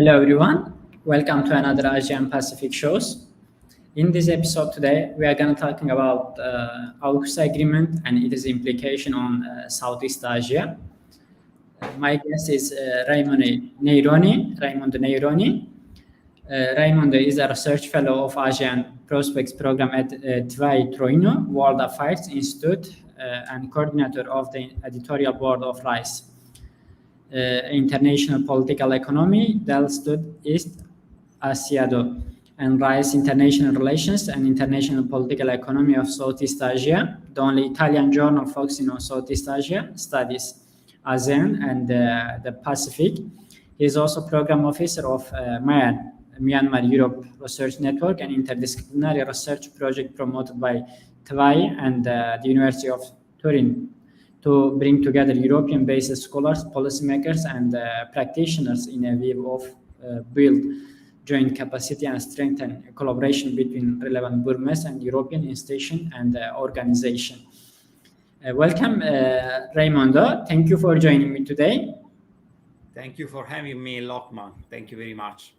Hello everyone, welcome to another Asian Pacific shows. In this episode today, we are going to talking about AUKUS agreement and its implication on Southeast Asia. My guest is Raimondo Neironi. Raimondo is a research fellow of Asian Prospects Program at Tvai Troino World Affairs Institute and coordinator of the editorial board of RISE. International Political Economy del Sud-East Asiado and RISE International Relations and International Political Economy of Southeast Asia, the only Italian journal focusing on Southeast Asia studies, ASEAN and the Pacific. He is also program officer of Myanmar Europe Research Network, an interdisciplinary research project promoted by TVI and the University of Turin to bring together European-based scholars, policymakers, and practitioners in a view of build joint capacity and strengthen collaboration between relevant Burmese and European institutions and organization. Welcome, Raimondo. Thank you for joining me today. Thank you for having me, Lokman. Thank you very much.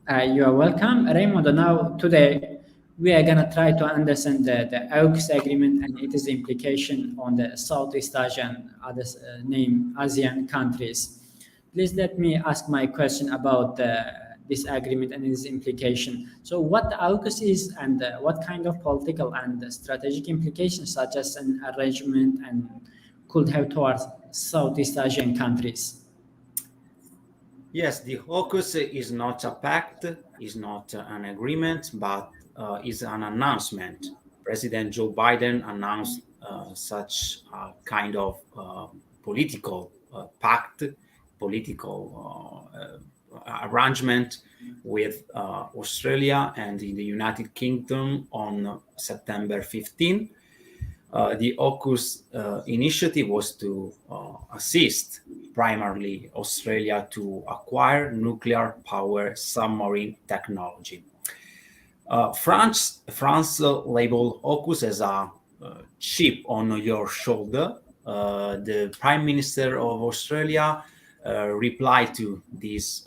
You are welcome. Raimondo, now today we are going to try to understand the AUKUS agreement and its implication on the Southeast Asian, others named ASEAN countries. Please let me ask my question about this agreement and its implication. So what the AUKUS is and what kind of political and strategic implications such as an arrangement and could have towards Southeast Asian countries? Yes, the AUKUS is not a pact, is not an agreement, but is an announcement. President Joe Biden announced such a kind of political pact, political arrangement with Australia and in the United Kingdom on September 15. The AUKUS initiative was to assist primarily Australia to acquire nuclear power submarine technology. France labeled AUKUS as a chip on your shoulder. The Prime Minister of Australia replied to this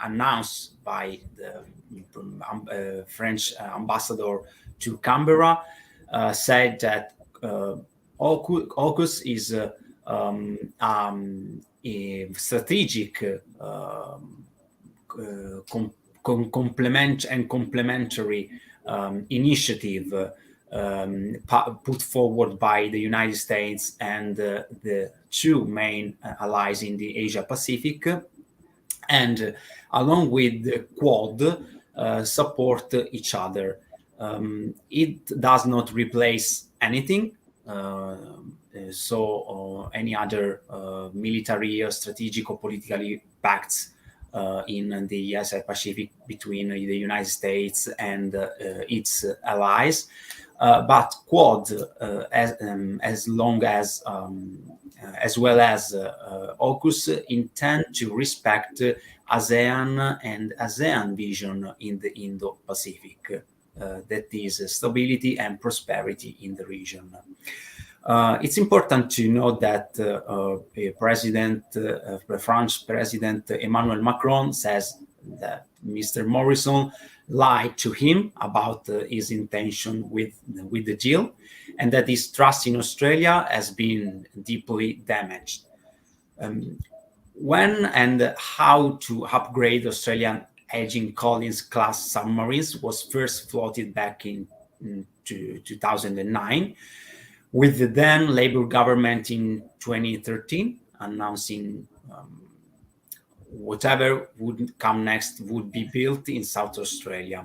announced by the French ambassador to Canberra, said that AUKUS is a strategic complementary initiative put forward by the United States and the two main allies in the Asia Pacific, and along with the Quad support each other. It does not replace anything. Any other military or strategic or political pacts in the Asia Pacific between the United States and its allies, but Quad, as well as AUKUS, intend to respect ASEAN and ASEAN vision in the Indo-Pacific, that is stability and prosperity in the region. It's important to note that French President Emmanuel Macron says that Mr. Morrison lied to him about his intention with the deal, and that his trust in Australia has been deeply damaged. When and how to upgrade Australian Aging Collins class submarines was first floated back in 2009, with the then Labour government in 2013 announcing whatever would come next would be built in South Australia.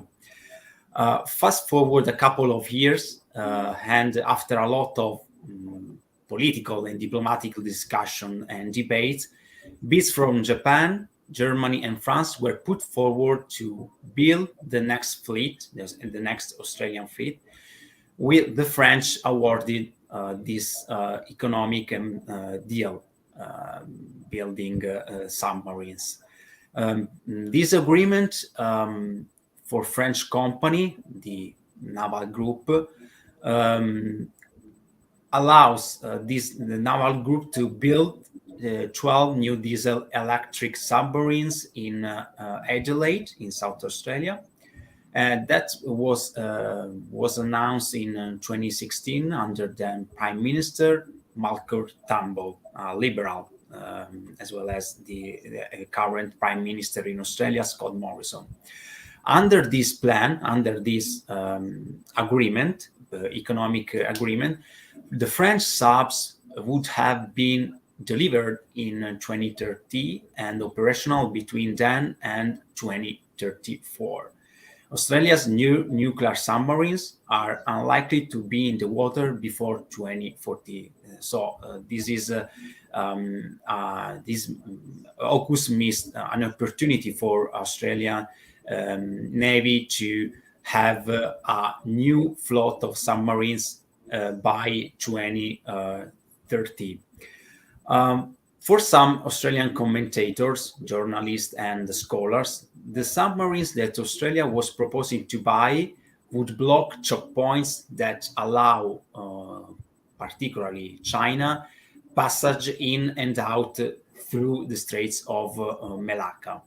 Fast forward a couple of years, and after a lot of political and diplomatic discussion and debate, bids from Japan, Germany, and France were put forward to build the next fleet, the next Australian fleet, with the French awarded this economic deal, building submarines. This agreement for French company, the Naval Group, allows the Naval Group to build 12 new diesel electric submarines in Adelaide in South Australia. And that was announced in 2016 under then Prime Minister Malcolm Turnbull, Liberal, as well as the current Prime Minister in Australia, Scott Morrison. Under this plan, under this agreement, economic agreement, the French subs would have been delivered in 2030 and operational between then and 2034. Australia's new nuclear submarines are unlikely to be in the water before 2040. So this AUKUS missed an opportunity for Australian Navy to have a new float of submarines by 2030. For some Australian commentators, journalists, and scholars, the submarines that Australia was proposing to buy would block choke points that allow, particularly China, passage in and out through the Straits of Malacca.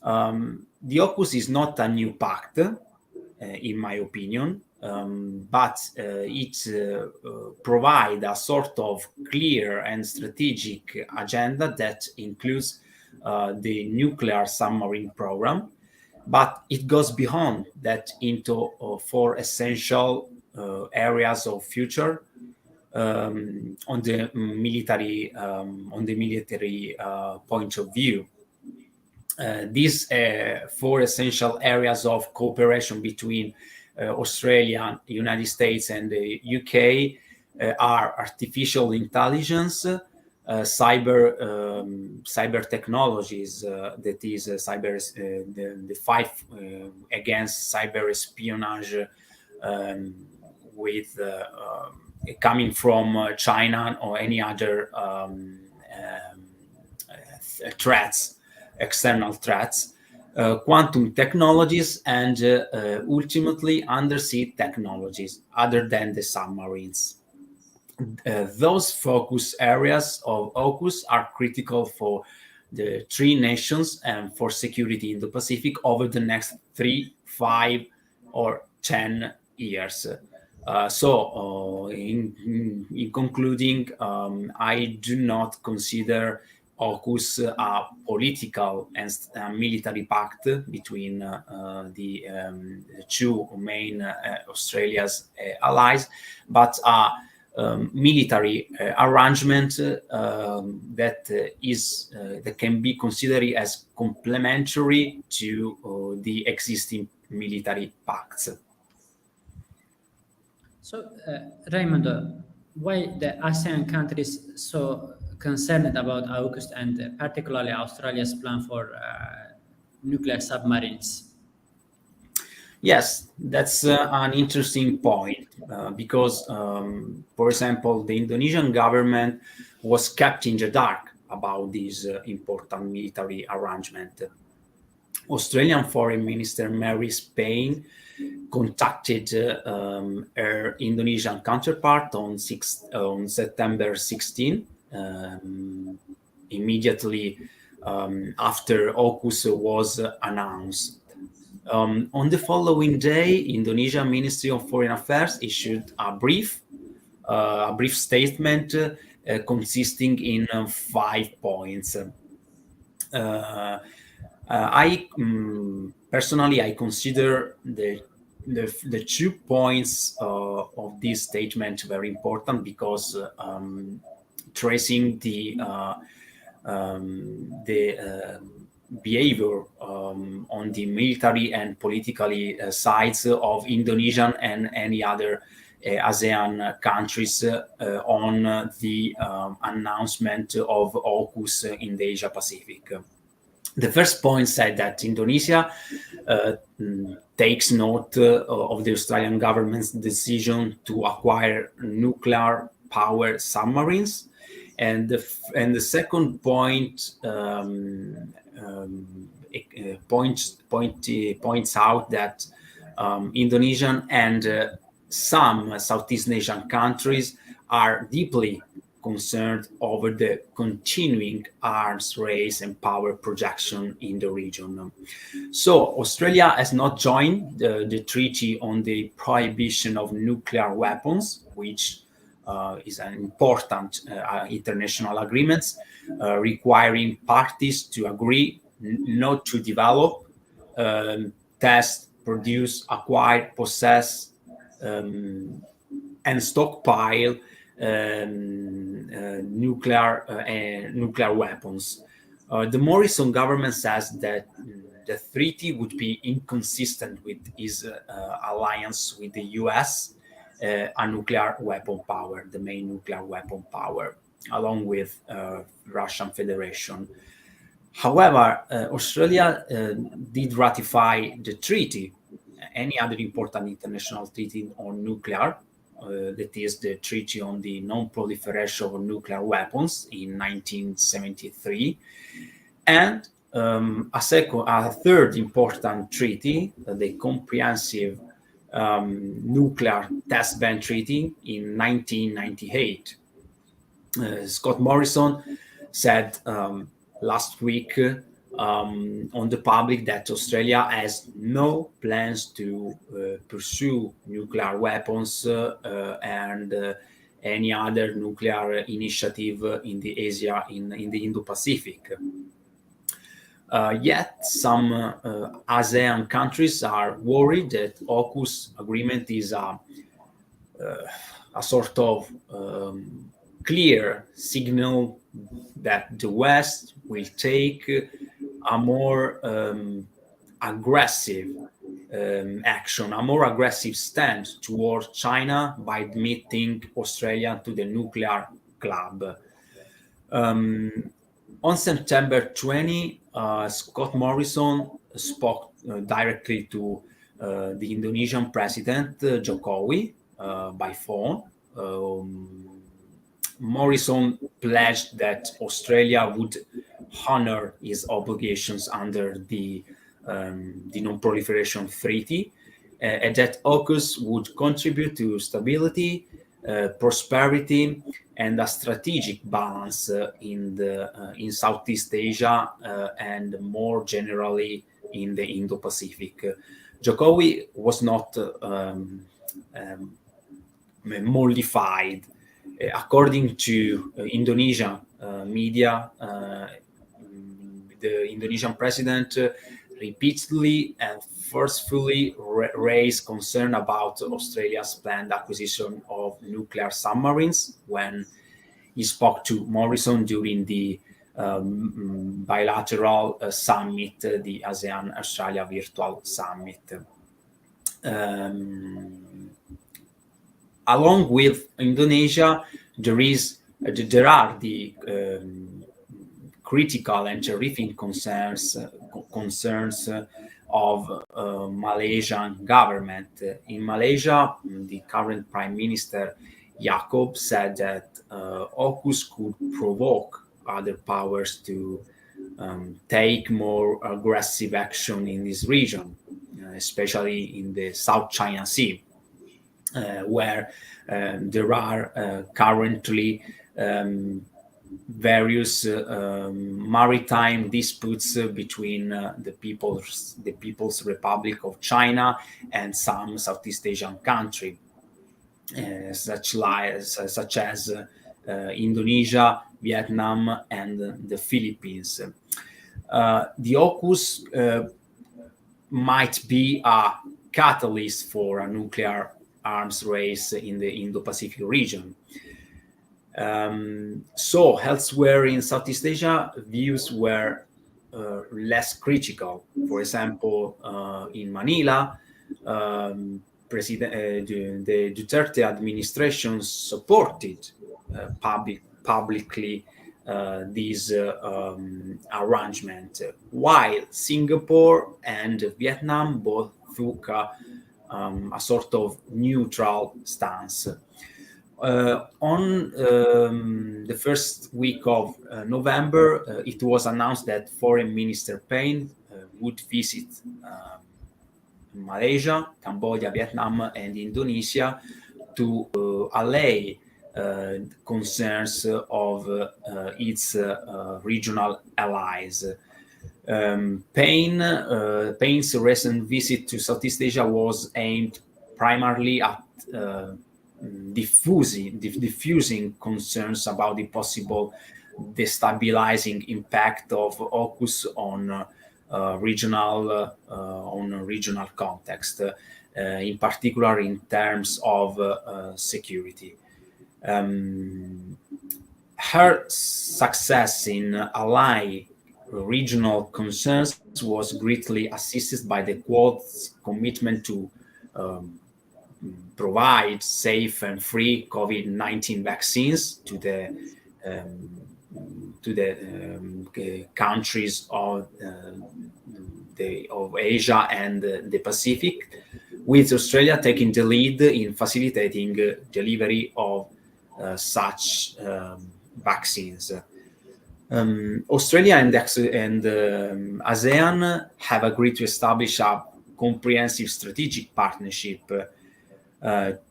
The AUKUS is not a new pact, in my opinion, but it provides a sort of clear and strategic agenda that includes the nuclear submarine program, but it goes beyond that into four essential areas of future on the military point of view. These four essential areas of cooperation between Australia, United States, and the UK are artificial intelligence, cyber technologies, that is the fight against cyber espionage with coming from China or any other threats, external threats, quantum technologies, and ultimately undersea technologies other than the submarines. Those focus areas of AUKUS are critical for the three nations and for security in the Pacific over the next 3, 5, or 10 years. In concluding, I do not consider AUKUS a political and military pact between the two main Australia's allies, but a military arrangement that can be considered as complementary to the existing military pacts. So, Raimondo, why the ASEAN countries so concerned about AUKUS and particularly Australia's plan for nuclear submarines? Yes, that's an interesting point because, for example, the Indonesian government was kept in the dark about this important military arrangement. Australian Foreign Minister Mary Spain contacted her Indonesian counterpart on September 16, immediately after AUKUS was announced. On the following day, Indonesia Ministry of Foreign Affairs issued a brief statement consisting in 5 points. I personally consider the 2 points of this statement very important because tracing the behavior on the military and politically sides of Indonesian and any other ASEAN countries on the announcement of AUKUS in the Asia Pacific. The first point said that Indonesia takes note of the Australian government's decision to acquire nuclear power submarines, and the second point points out that Indonesian and some Southeast Asian countries are deeply concerned over the continuing arms race and power projection in the region. So Australia has not joined the Treaty on the Prohibition of Nuclear Weapons, which is an important international agreement requiring parties to agree not to develop, test, produce, acquire, possess, and stockpile nuclear weapons. The Morrison government says that the treaty would be inconsistent with his alliance with the US, a nuclear weapon power, the main nuclear weapon power, along with Russian Federation. However, Australia did ratify the treaty, any other important international treaty on nuclear, that is the Treaty on the Non-Proliferation of Nuclear Weapons in 1973, and a third important treaty, the Comprehensive Nuclear Test Ban Treaty in 1998. Scott Morrison said last week on the public that Australia has no plans to pursue nuclear weapons and any other nuclear initiative in the Asia, in the Indo-Pacific. Yet some ASEAN countries are worried that AUKUS agreement is a sort of clear signal that the West will take a more aggressive action, a more aggressive stand towards China by admitting Australia to the nuclear club. On September 20, Scott Morrison spoke directly to the Indonesian President Jokowi by phone. Morrison pledged that Australia would honor its obligations under the Non-Proliferation Treaty, and that AUKUS would contribute to stability, prosperity, and a strategic balance in Southeast Asia and more generally in the Indo-Pacific. Jokowi was not mollified. According to Indonesian media, the Indonesian president repeatedly and forcefully raised concern about Australia's planned acquisition of nuclear submarines when he spoke to Morrison during the bilateral summit, the ASEAN-Australia Virtual Summit. Along with Indonesia, there are the critical and terrific concerns of Malaysian government. In Malaysia, the current Prime Minister Yaakob said that AUKUS could provoke other powers to take more aggressive action in this region, especially in the South China Sea. Where there are currently various maritime disputes between the People's Republic of China and some Southeast Asian countries, such as Indonesia, Vietnam, and the Philippines. The AUKUS might be a catalyst for a nuclear arms race in the Indo-Pacific region. So elsewhere in Southeast Asia, views were less critical. For example, in Manila, the Duterte administration supported publicly this arrangement, while Singapore and Vietnam both took a sort of neutral stance. On the first week of November, it was announced that Foreign Minister Payne would visit Malaysia, Cambodia, Vietnam, and Indonesia to allay concerns of its regional allies. Payne's recent visit to Southeast Asia was aimed primarily at diffusing concerns about the possible destabilizing impact of AUKUS on regional context, in particular in terms of security. Her success in allying regional concerns was greatly assisted by the Quad's commitment to provide safe and free COVID-19 vaccines to the countries of Asia and the Pacific, with Australia taking the lead in facilitating delivery of such vaccines. Australia and ASEAN have agreed to establish a comprehensive strategic partnership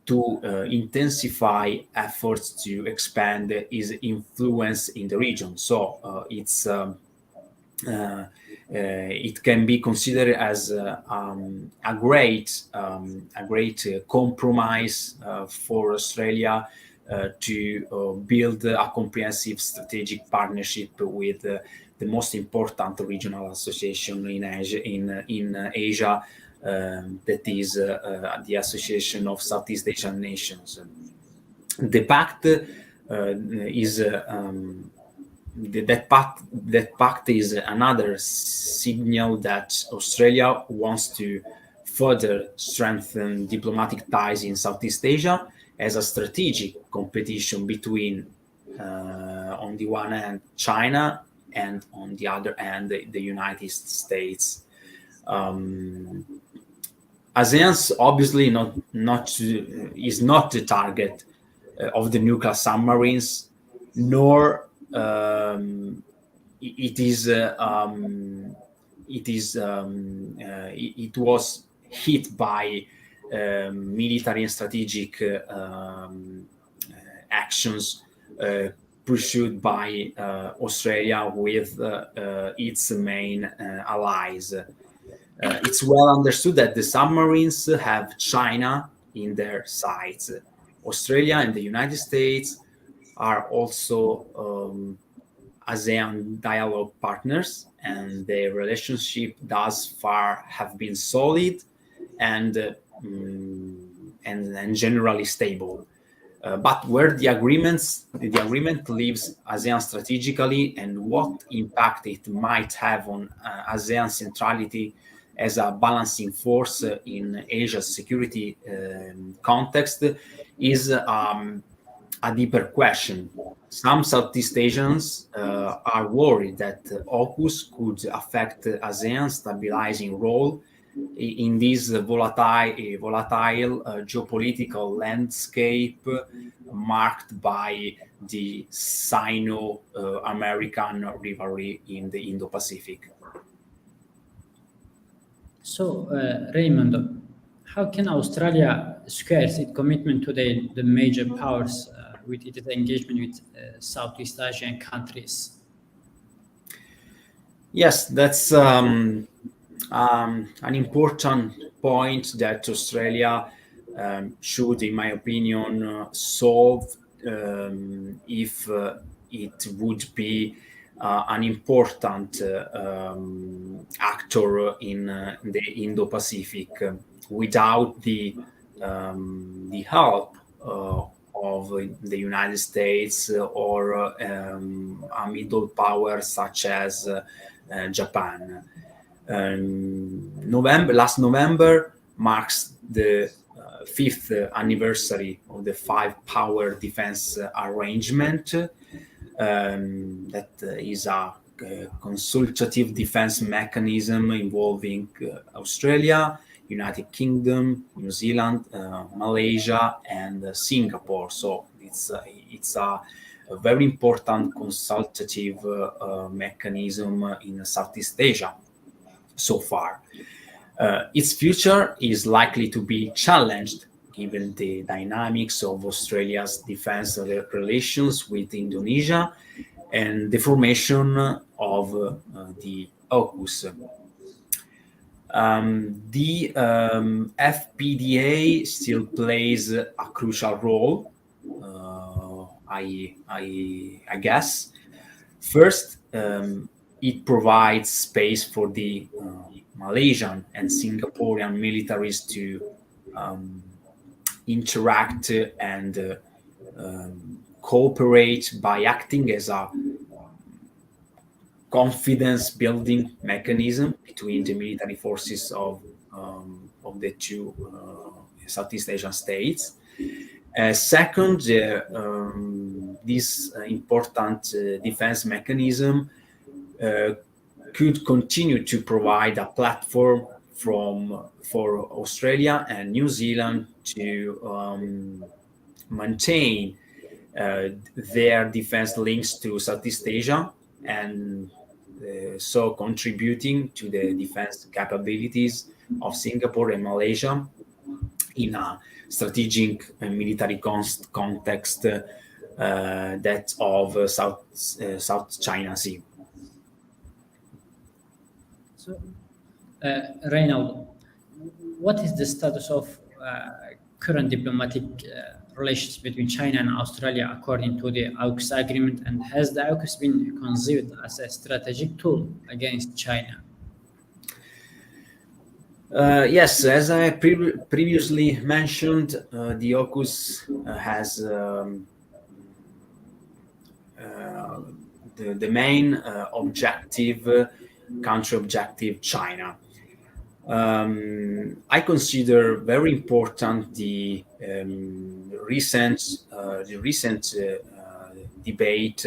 to intensify efforts to expand its influence in the region. So it can be considered as a great compromise for Australia to build a comprehensive strategic partnership with the most important regional association in Asia, that is the Association of Southeast Asian Nations. The pact is another signal that Australia wants to further strengthen diplomatic ties in Southeast Asia as a strategic competition between, on the one hand, China, and on the other hand, the United States. ASEAN obviously is not the target of the nuclear submarines, nor it was hit by military and strategic actions pursued by Australia with its main allies. It's well understood that the submarines have China in their sights. Australia and the United States are also ASEAN dialogue partners, and their relationship thus far have been solid and generally stable. But where the agreement leaves ASEAN strategically and what impact it might have on ASEAN centrality as a balancing force in Asia's security context is a deeper question. Some Southeast Asians are worried that AUKUS could affect ASEAN's stabilizing role in this volatile geopolitical landscape marked by the Sino-American rivalry in the Indo-Pacific. So, Raimondo, how can Australia square its commitment to the major powers with its engagement with Southeast Asian countries? Yes, that's an important point that Australia should, in my opinion, solve if it would be an important actor in the Indo-Pacific. Without the help of the United States or a middle power such as Japan. Last November marks the fifth anniversary of the five-power defense arrangement. That is a consultative defense mechanism involving Australia, United Kingdom, New Zealand, Malaysia, and Singapore. So it's a very important consultative mechanism in Southeast Asia so far. Its future is likely to be challenged given the dynamics of Australia's defense relations with Indonesia and the formation of the AUKUS. The FPDA still plays a crucial role, I guess. First, it provides space for the Malaysian and Singaporean militaries to interact and cooperate by acting as a confidence-building mechanism between the military forces of the two Southeast Asian states. Second, this important defense mechanism could continue to provide a platform for Australia and New Zealand to maintain their defense links to Southeast Asia, and so contributing to the defense capabilities of Singapore and Malaysia in a strategic and military context that of South China Sea. So, Reynald, what is the status of current diplomatic relations between China and Australia according to the AUKUS agreement, and has the AUKUS been conceived as a strategic tool against China? Yes, as I previously mentioned, the AUKUS has the main objective, country objective, China. I consider very important the recent debate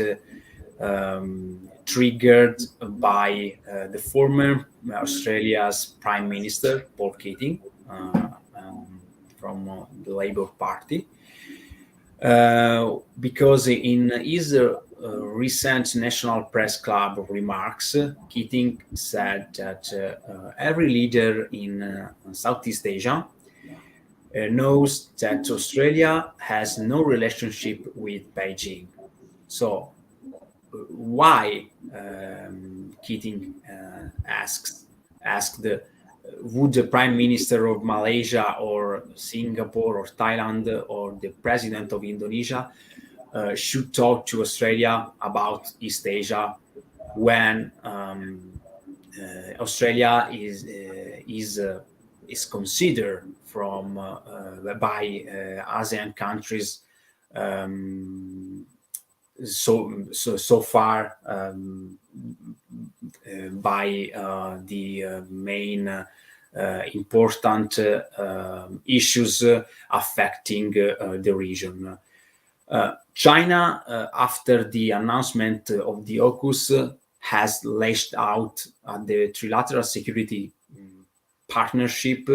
triggered by the former Australia's Prime Minister, Paul Keating, from the Labour Party, because in his recent National Press Club remarks, Keating said that every leader in Southeast Asia knows that Australia has no relationship with Beijing. So why, Keating asked, would the Prime Minister of Malaysia or Singapore or Thailand or the President of Indonesia should talk to Australia about East Asia when Australia is considered from by ASEAN countries so far by the main important issues affecting the region. China, after the announcement of the AUKUS, has lashed out the trilateral security partnership,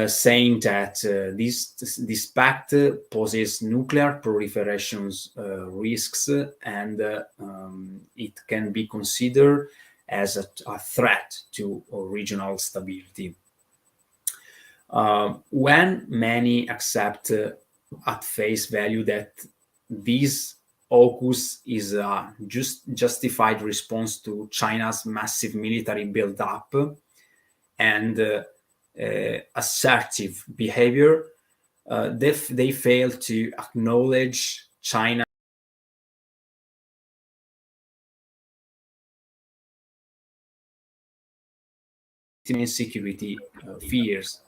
saying that this pact poses nuclear proliferation risks, and it can be considered as a threat to regional stability. When many accept at face value that this AUKUS is a justified response to China's massive military build-up and assertive behavior, they fail to acknowledge China's security fears.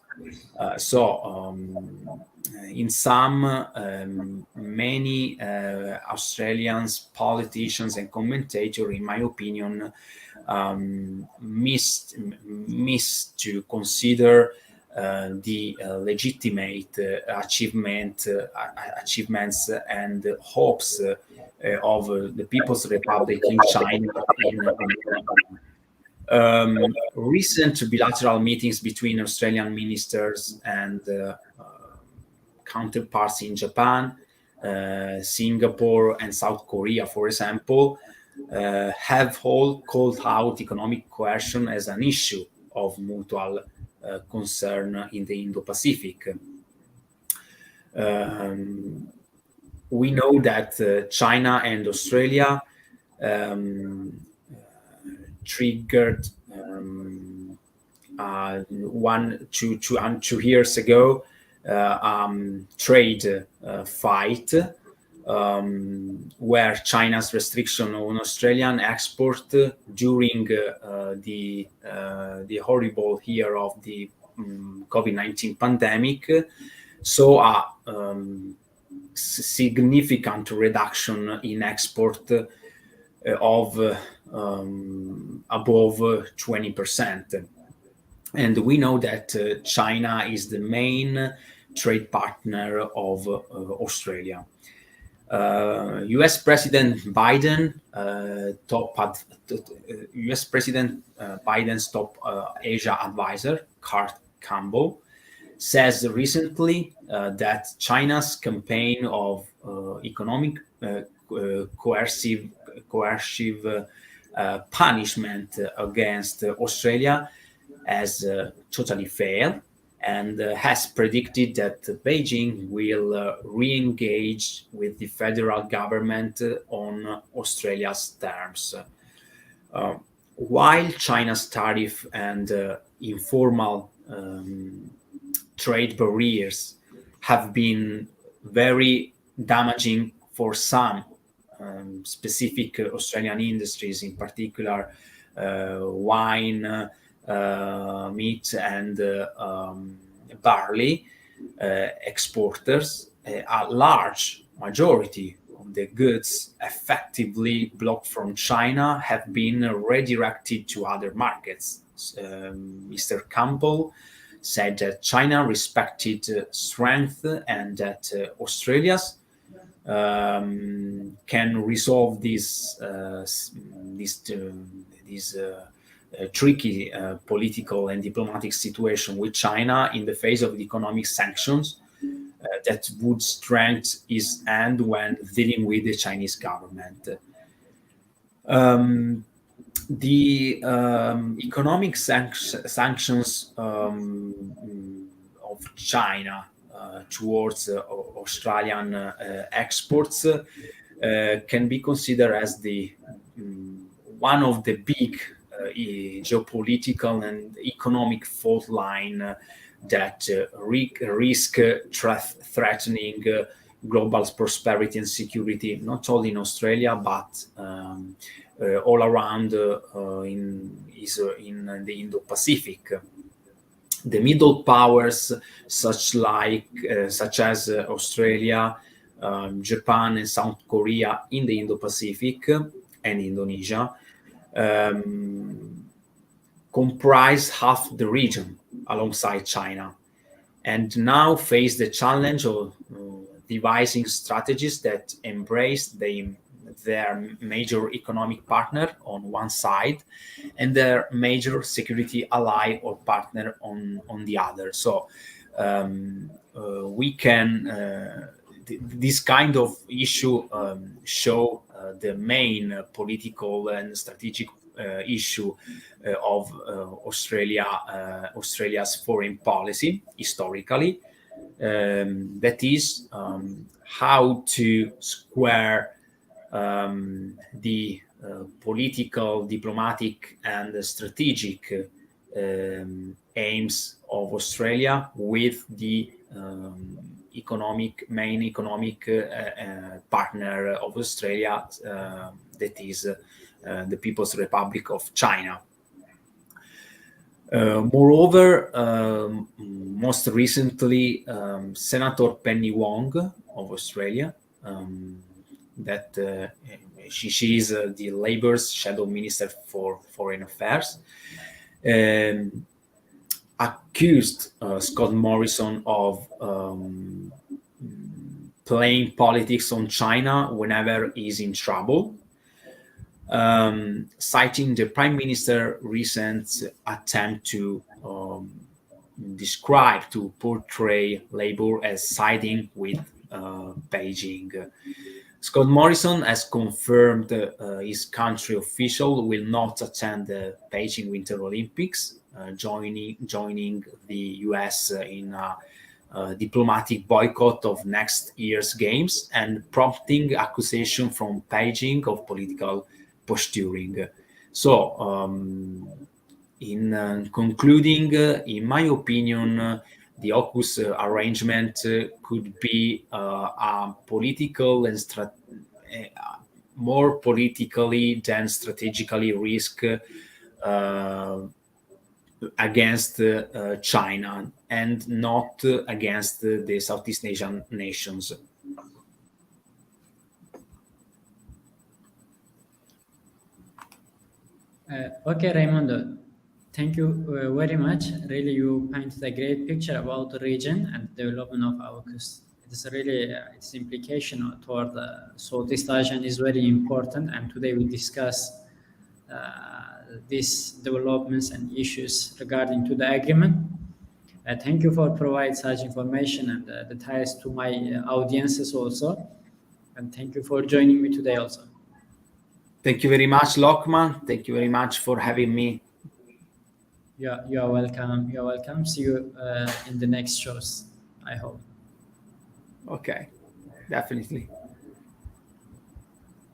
In some, many Australians, politicians and commentators, in my opinion, missed to consider the legitimate achievements and hopes of the People's Republic in China. Recent bilateral meetings between Australian ministers and counterparts in Japan, Singapore and South Korea, for example, have all called out economic coercion as an issue of mutual concern in the Indo-Pacific. We know that China and Australia triggered 2 years ago trade fight where China's restriction on Australian export during the horrible year of the COVID-19 pandemic saw a significant reduction in export of above 20%. And we know that China is the main trade partner of Australia. U.S. President Biden, U.S. President Biden's top Asia advisor, Kurt Campbell, says recently that China's campaign of economic coercive punishment against Australia has totally failed, and has predicted that Beijing will re-engage with the federal government on Australia's terms. While China's tariff and informal trade barriers have been very damaging for some specific Australian industries, in particular wine, meat, and barley exporters, a large majority of the goods effectively blocked from China have been redirected to other markets. Mr. Campbell said that China respected strength and that Australia's can resolve this tricky political and diplomatic situation with China in the face of the economic sanctions that would strengthen its hand when dealing with the Chinese government. The economic sanctions of China towards Australian exports can be considered as the one of the big geopolitical and economic fault line that risk threatening global prosperity and security, not only in Australia but all around in the Indo-Pacific. The middle powers, such as Australia, Japan, and South Korea in the Indo-Pacific, and Indonesia, comprise half the region alongside China, and now face the challenge of devising strategies that embrace their major economic partner on one side and their major security ally or partner on the other. So we can this kind of issue show the main political and strategic issue of Australia's foreign policy historically, that is how to square the political, diplomatic, and strategic aims of Australia with the main economic partner of Australia, that is the People's Republic of China. Moreover, most recently, Senator Penny Wong of Australia, that she is the Labour's Shadow Minister for Foreign Affairs, accused Scott Morrison of playing politics on China whenever he's in trouble, citing the Prime Minister's recent attempt to portray Labour as siding with Beijing. Scott Morrison has confirmed his country official will not attend the Beijing Winter Olympics, joining the US in diplomatic boycott of next year's games and prompting accusation from Beijing of political posturing. So, in concluding, in my opinion, the AUKUS arrangement could be a political and more politically than strategically risk against China and not against the Southeast Asian nations. Okay, Raimondo, thank you very much. Really, you painted a great picture about the region and the development of AUKUS. It's really its implication toward Southeast Asia is very important, and today we discuss these developments and issues regarding to the agreement. Thank you for providing such information and details to my audiences also, and thank you for joining me today also. Thank you very much, Lokman. Thank you very much for having me. Yeah, you are welcome. You are welcome. See you in the next shows, I hope. Okay, definitely.